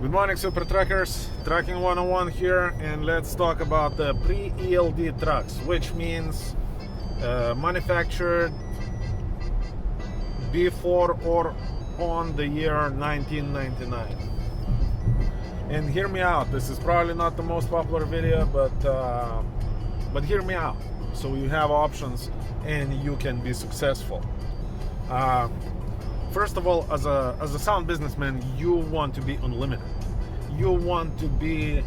Good morning, super truckers. Trucking 101 here, and let's talk about the pre-ELD trucks, which means manufactured before or on the year 1999. And hear me out. This is probably not the most popular video, but hear me out. So you have options, and you can be successful. First of all, as a sound businessman, you want to be unlimited. You want to be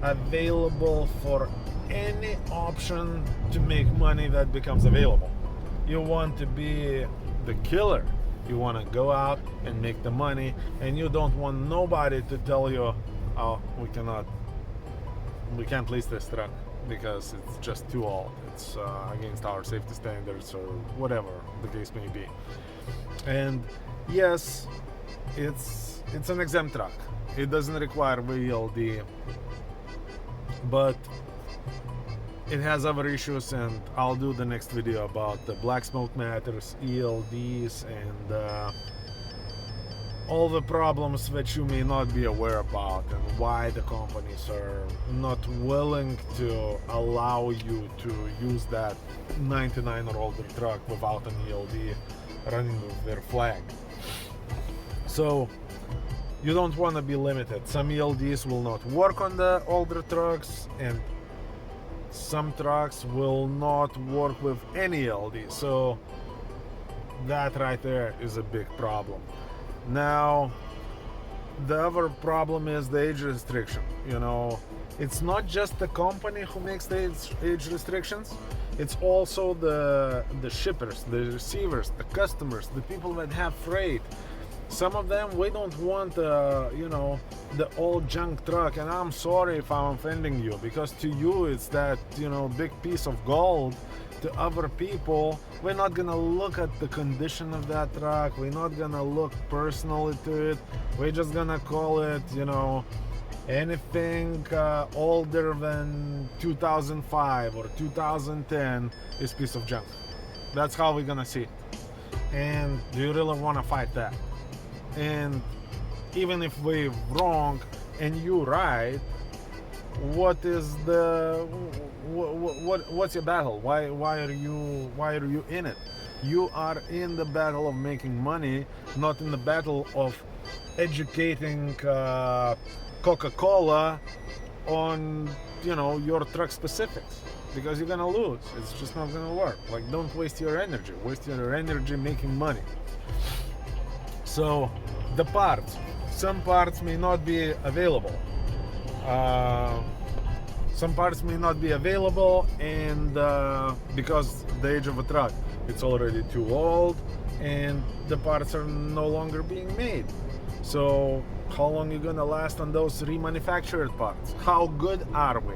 available for any option to make money that becomes available. You want to be the killer. You want to go out and make the money, and you don't want nobody to tell you, oh, we can't lease this truck because it's just too old. It's against our safety standards or whatever the case may be. And yes, it's an exempt truck. It doesn't require ELD, but it has other issues, and I'll do the next video about the black smoke matters, ELDs, and all the problems that you may not be aware about, and why the companies are not willing to allow you to use that 99 or older truck without an ELD running with their flag. So you don't want to be limited. Some ELDs will not work on the older trucks, and some trucks will not work with any ELD. So that right there is a big problem. Now, the other problem is the age restriction. You know, it's not just the company who makes the age restrictions. It's also the shippers, the receivers, the customers, the people that have freight. Some of them, we don't want, the old junk truck. And I'm sorry if I'm offending you, because to you it's that, big piece of gold. To other people, we're not gonna look at the condition of that truck. We're not gonna look personally to it. We're just gonna call it, anything older than 2005 or 2010 is piece of junk. That's how we're gonna see it. And do you really want to fight that? And even if we're wrong and you right, what's your battle? Why are you in it? You are in the battle of making money, not in the battle of educating Coca-Cola on your truck specifics, because you're gonna lose. It's just not gonna work. Like, don't waste your energy. Waste your energy making money. So the parts, some parts may not be available. Some parts may not be available, and because the age of a truck, it's already too old, and the parts are no longer being made. So how long are you gonna last on those remanufactured parts? How good are we?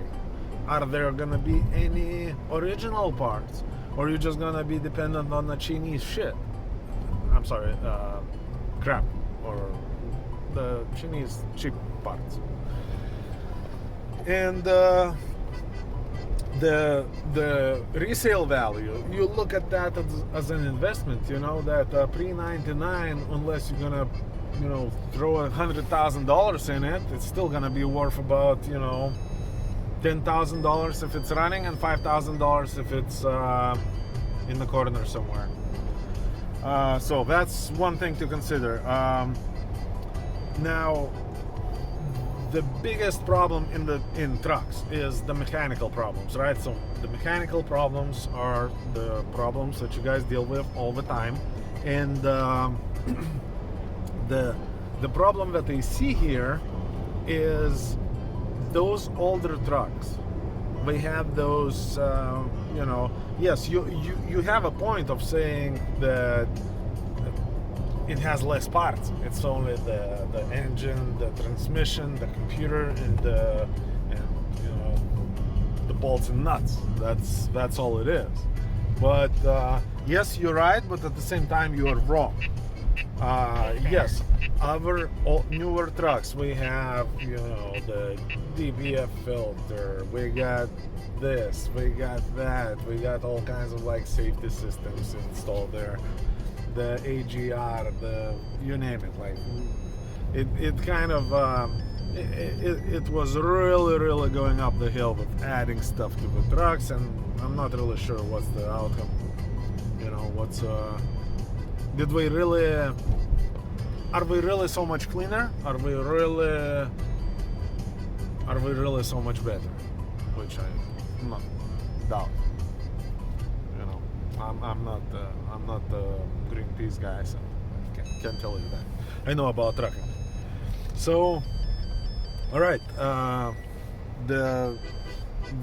Are there gonna be any original parts, or are you just gonna be dependent on the Chinese shit? I'm sorry, crap, or the Chinese cheap parts. And the resale value, you look at that as an investment. That pre-99, unless you're gonna throw $100,000 in it, it's still gonna be worth about $10,000 if it's running, and $5,000 if it's in the corner somewhere. So that's one thing to consider. Now, the biggest problem in trucks is the mechanical problems, right? So the mechanical problems are the problems that you guys deal with all the time, and the problem that they see here is those older trucks. They have those, yes, you have a point of saying that it has less parts. It's only the engine, the transmission, the computer, and the bolts and nuts. That's all it is. But yes, you're right, but at the same time you are wrong. Yes, other newer trucks, we have the DBF filter, we got this, we got that, we got all kinds of safety systems installed there, the AGR, you name it. Like it kind of it was really going up the hill with adding stuff to the trucks, and I'm not really sure what's the outcome. You know, what's did we really, are we really so much cleaner? Are we really so much better? Which I not doubt. You know, I'm not the Greenpeace guy, so I can't tell you that. I know about trucking. So, all right, the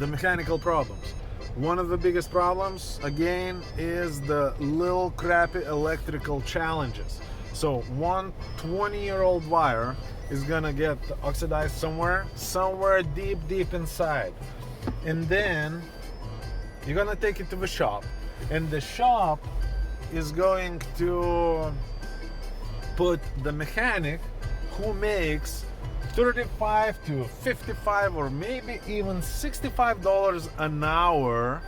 mechanical problems. One of the biggest problems, again, is the little crappy electrical challenges. So one 20-year-old wire is gonna get oxidized somewhere deep inside, and then you're gonna take it to the shop, and the shop is going to put the mechanic who makes $35 to $55 or maybe even $65 an hour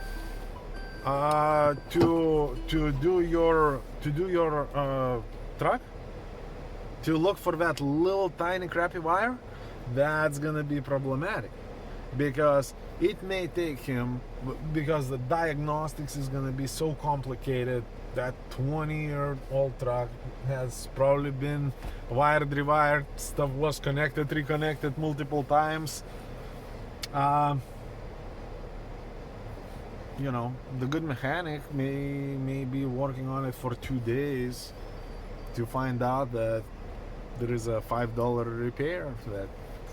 to do your truck, to look for that little tiny crappy wire. That's gonna be problematic, because it may take him, because the diagnostics is gonna be so complicated. That 20-year-old truck has probably been wired, rewired, stuff was connected, reconnected multiple times. You know, the good mechanic may be working on it for 2 days to find out that there is a $5 repair that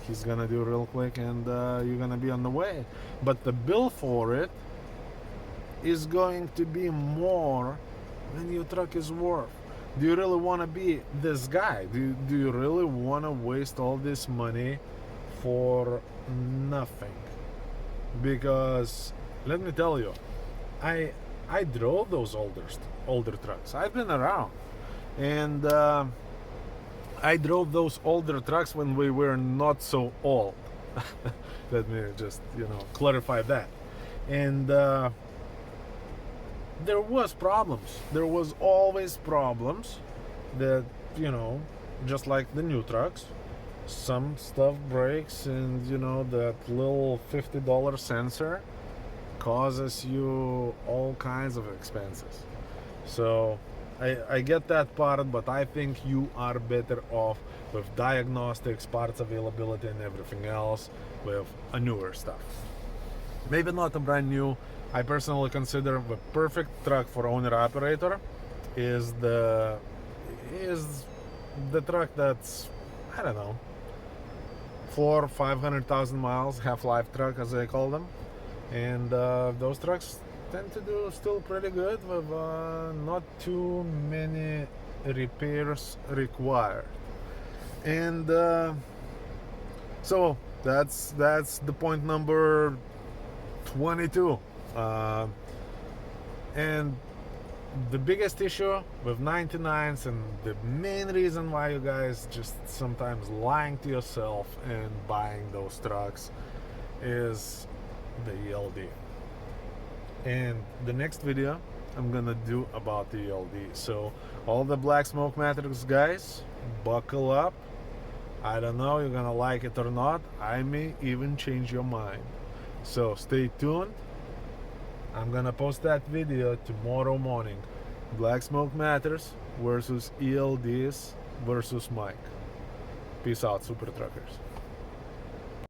he's gonna do real quick, and you're gonna be on the way. But the bill for it is going to be more than your truck is worth. Do you really want to be this guy? Do you really want to waste all this money for nothing? Because let me tell you, I drove those older trucks. I've been around, and I drove those older trucks when we were not so old. Let me just, clarify that. And there was problems. There was always problems that, just like the new trucks, some stuff breaks, and that little $50 sensor causes you all kinds of expenses. So I get that part, but I think you are better off with diagnostics, parts availability, and everything else with a newer stuff. Maybe not a brand new. I personally consider the perfect truck for owner-operator is the truck that's, I don't know, 400,000-500,000 miles, half-life truck as I call them, and those trucks tend to do still pretty good with not too many repairs required. And so that's the point number 22. And the biggest issue with 99s, and the main reason why you guys just sometimes lying to yourself and buying those trucks, is the ELD. And the next video I'm gonna do about the ELD. So all the Black Smoke Matrix guys, buckle up. I don't know you're gonna like it or not. I may even change your mind. So stay tuned. I'm gonna post that video tomorrow morning. Black Smoke Matters versus ELDs versus Mike. Peace out, Super Truckers.